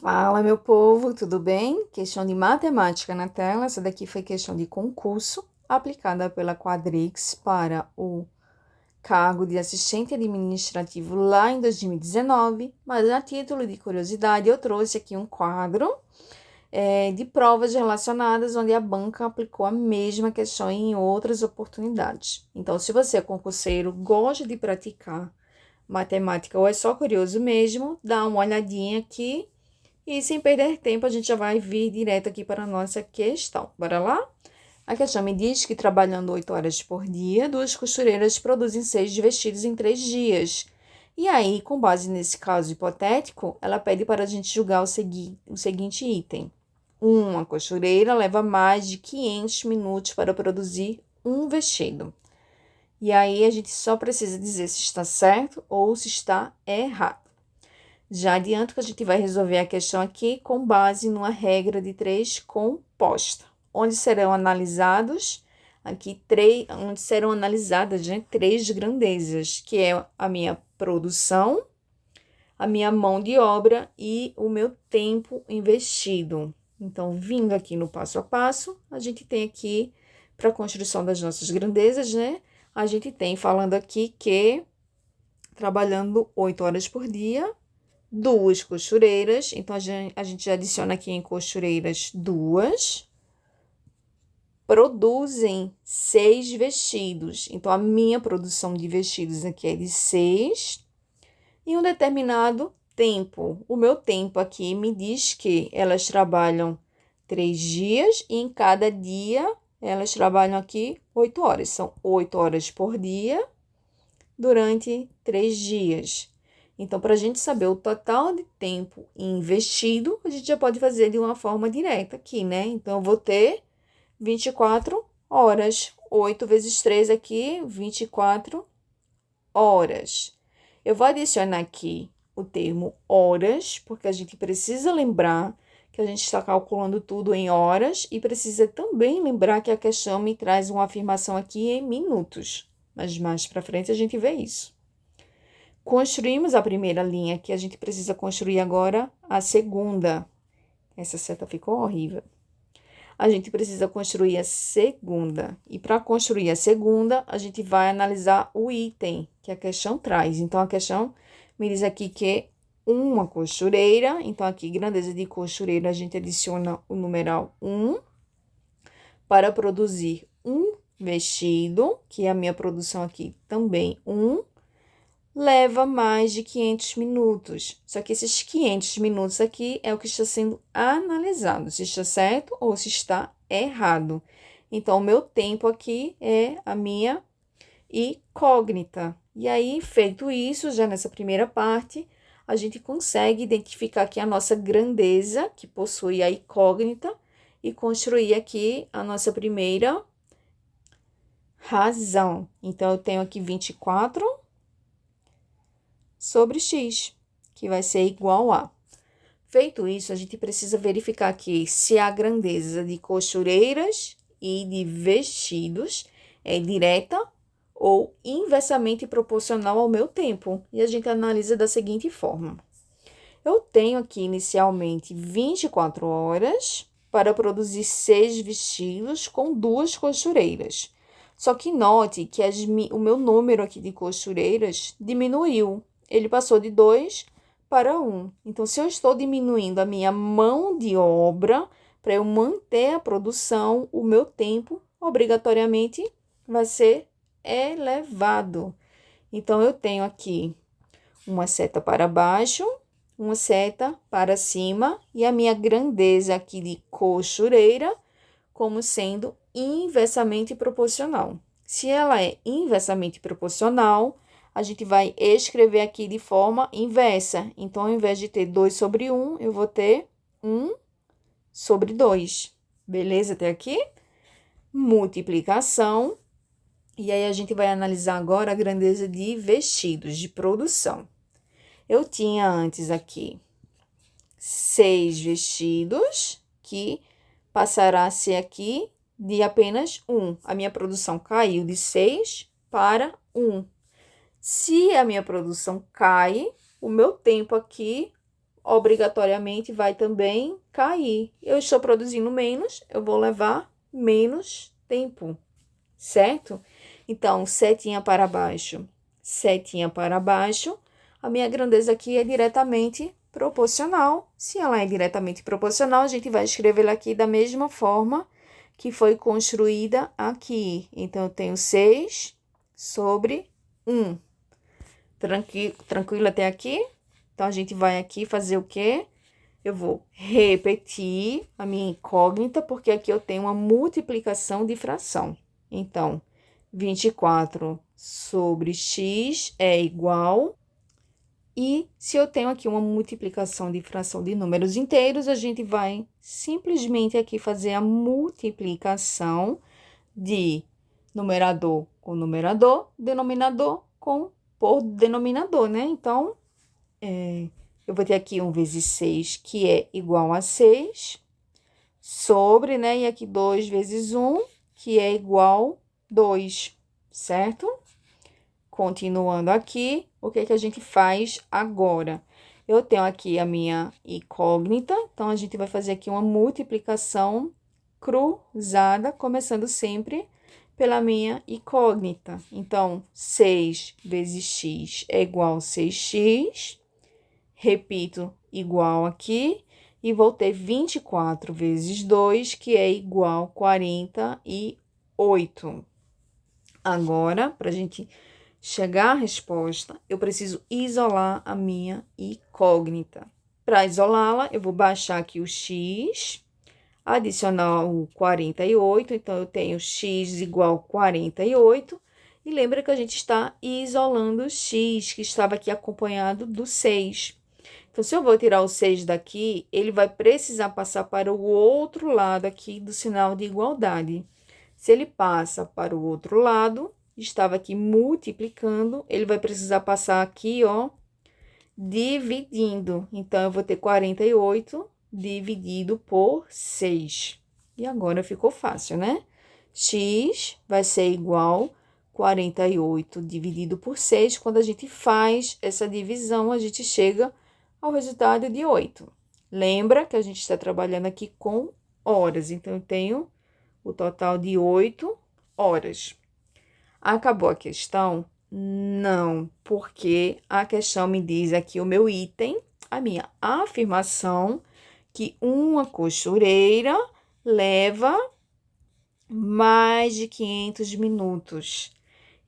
Fala, meu povo, tudo bem? Questão de matemática na tela. Essa daqui foi questão de concurso aplicada pela Quadrix para o cargo de assistente administrativo lá em 2019. Mas, a título de curiosidade, eu trouxe aqui um quadro de provas relacionadas onde a banca aplicou a mesma questão em outras oportunidades. Então, se você é concurseiro, gosta de praticar matemática ou é só curioso mesmo, dá uma olhadinha aqui. E sem perder tempo, a gente já vai vir direto aqui para a nossa questão. Bora lá? A questão me diz que trabalhando 8 horas por dia, duas costureiras produzem 6 vestidos em 3 dias. E aí, com base nesse caso hipotético, ela pede para a gente julgar o seguinte item. Uma costureira leva mais de 500 minutos para produzir um vestido. E aí, a gente só precisa dizer se está certo ou se está errado. Já adianto que a gente vai resolver a questão aqui com base numa regra de 3 composta, onde serão analisadas, três grandezas, que é a minha produção, a minha mão de obra e o meu tempo investido. Então, vindo aqui no passo a passo, a gente tem aqui, para a construção das nossas grandezas, né? A gente tem falando aqui que trabalhando 8 horas por dia, duas costureiras, então a gente já adiciona aqui em costureiras duas, produzem 6 vestidos. Então, a minha produção de vestidos aqui é de 6 em um determinado tempo. O meu tempo aqui me diz que elas trabalham 3 dias e em cada dia elas trabalham aqui 8 horas. São 8 horas por dia durante 3 dias. Então, para a gente saber o total de tempo investido, a gente já pode fazer de uma forma direta aqui, né? Então, eu vou ter 24 horas. 8 vezes 3 aqui, 24 horas. Eu vou adicionar aqui o termo horas, porque a gente precisa lembrar que a gente está calculando tudo em horas e precisa também lembrar que a questão me traz uma afirmação aqui em minutos. Mas mais para frente a gente vê isso. Construímos a primeira linha aqui, a gente precisa construir agora a segunda. Essa seta ficou horrível. A gente precisa construir a segunda. E para construir a segunda, a gente vai analisar o item que a questão traz. Então, a questão me diz aqui que uma costureira. Então, aqui, grandeza de costureira, a gente adiciona o numeral 1 para produzir um vestido, que é a minha produção aqui também 1. Leva mais de 500 minutos. Só que esses 500 minutos aqui é o que está sendo analisado, se está certo ou se está errado. Então, o meu tempo aqui é a minha incógnita. E aí, feito isso, já nessa primeira parte, a gente consegue identificar aqui a nossa grandeza, que possui a incógnita, e construir aqui a nossa primeira razão. Então, eu tenho aqui 24 sobre x, que vai ser igual a. Feito isso, a gente precisa verificar aqui se a grandeza de costureiras e de vestidos é direta ou inversamente proporcional ao meu tempo. E a gente analisa da seguinte forma. Eu tenho aqui inicialmente 24 horas para produzir 6 vestidos com 2 costureiras. Só que note que o meu número aqui de costureiras diminuiu. Ele passou de 2 para 1. Então, se eu estou diminuindo a minha mão de obra para eu manter a produção, o meu tempo obrigatoriamente vai ser elevado. Então, eu tenho aqui uma seta para baixo, uma seta para cima e a minha grandeza aqui de costureira como sendo inversamente proporcional. Se ela é inversamente proporcional, a gente vai escrever aqui de forma inversa. Então, ao invés de ter 2 sobre 1, eu vou ter 1 sobre 2. Beleza até aqui? Multiplicação. E aí, a gente vai analisar agora a grandeza de vestidos, de produção. Eu tinha antes aqui 6 vestidos, que passará a ser aqui de apenas 1. A minha produção caiu de 6 para 1. Se a minha produção cai, o meu tempo aqui obrigatoriamente vai também cair. Eu estou produzindo menos, eu vou levar menos tempo, certo? Então, setinha para baixo, a minha grandeza aqui é diretamente proporcional. Se ela é diretamente proporcional, a gente vai escrever ela aqui da mesma forma que foi construída aqui. Então, eu tenho 6 sobre 1. Tranquilo até aqui? Então, a gente vai aqui fazer o quê? Eu vou repetir a minha incógnita, porque aqui eu tenho uma multiplicação de fração. Então, 24 sobre x é igual. E se eu tenho aqui uma multiplicação de fração de números inteiros, a gente vai simplesmente aqui fazer a multiplicação de numerador com numerador, denominador por denominador, né? Então, eu vou ter aqui 1 vezes 6, que é igual a 6, sobre, né? E aqui 2 vezes 1, que é igual a 2, certo? Continuando aqui, o que que a gente faz agora? Eu tenho aqui a minha incógnita, então a gente vai fazer aqui uma multiplicação cruzada, começando sempre pela minha incógnita. Então, 6 vezes x é igual a 6x. Repito, igual aqui. E vou ter 24 vezes 2, que é igual a 48. Agora, para a gente chegar à resposta, eu preciso isolar a minha incógnita. Para isolá-la, eu vou baixar aqui o x, adicionar o 48, então eu tenho x igual a 48. E lembra que a gente está isolando o x, que estava aqui acompanhado do 6. Então, se eu vou tirar o 6 daqui, ele vai precisar passar para o outro lado aqui do sinal de igualdade. Se ele passa para o outro lado, estava aqui multiplicando, ele vai precisar passar aqui, ó, dividindo. Então, eu vou ter 48 dividido por 6. E agora ficou fácil, né? X vai ser igual a 48 dividido por 6. Quando a gente faz essa divisão, a gente chega ao resultado de 8. Lembra que a gente está trabalhando aqui com horas. Então, eu tenho o total de 8 horas. Acabou a questão? Não, porque a questão me diz aqui o meu item, a minha afirmação, que uma costureira leva mais de 500 minutos.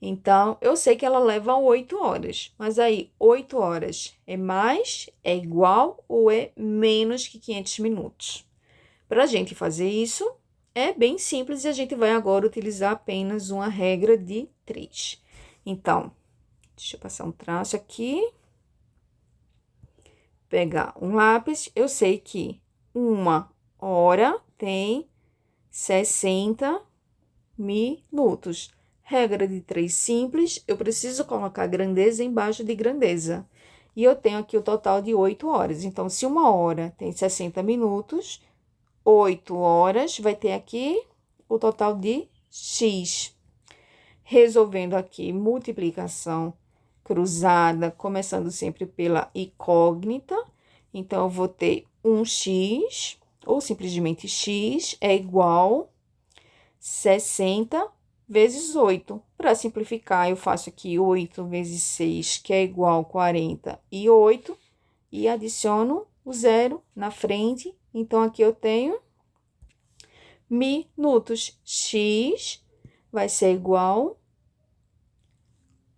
Então, eu sei que ela leva 8 horas, mas aí 8 horas é mais, é igual ou é menos que 500 minutos? Para a gente fazer isso, é bem simples e a gente vai agora utilizar apenas uma regra de 3. Então, deixa eu passar um traço aqui. Pegar um lápis, eu sei que uma hora tem 60 minutos. Regra de 3 simples, eu preciso colocar grandeza embaixo de grandeza. E eu tenho aqui o total de 8 horas. Então, se uma hora tem 60 minutos, 8 horas vai ter aqui o total de x. Resolvendo aqui multiplicação cruzada, começando sempre pela incógnita. Então, eu vou ter 1x, ou simplesmente x, é igual a 60 vezes 8. Para simplificar, eu faço aqui 8 vezes 6, que é igual a 48, e adiciono o zero na frente. Então, aqui eu tenho minutos. X vai ser igual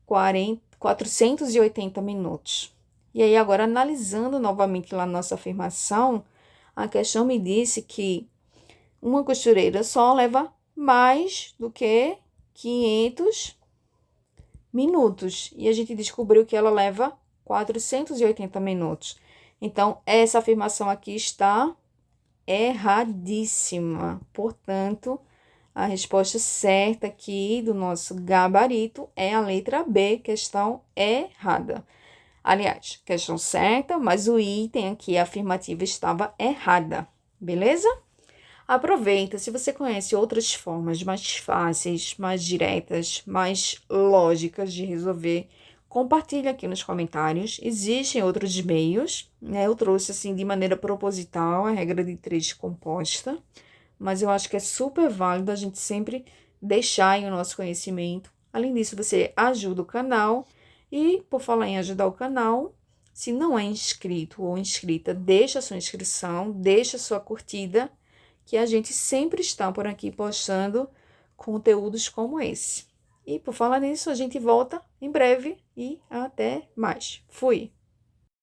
a 480 minutos. E aí, agora, analisando novamente lá a nossa afirmação, a questão me disse que uma costureira só leva mais do que 500 minutos. E a gente descobriu que ela leva 480 minutos. Então, essa afirmação aqui está erradíssima. Portanto, a resposta certa aqui do nosso gabarito é a letra B, questão errada. Aliás, questão certa, mas o item aqui, a afirmativa, estava errada. Beleza? Aproveita, se você conhece outras formas mais fáceis, mais diretas, mais lógicas de resolver compartilha aqui nos comentários. Existem outros meios, né? Eu trouxe assim de maneira proposital a regra de 3 composta, mas eu acho que é super válido a gente sempre deixar aí o nosso conhecimento. Além disso, você ajuda o canal e, por falar em ajudar o canal, se não é inscrito ou inscrita, deixa a sua inscrição, deixa a sua curtida, que a gente sempre está por aqui postando conteúdos como esse. E por falar nisso, a gente volta em breve e até mais. Fui!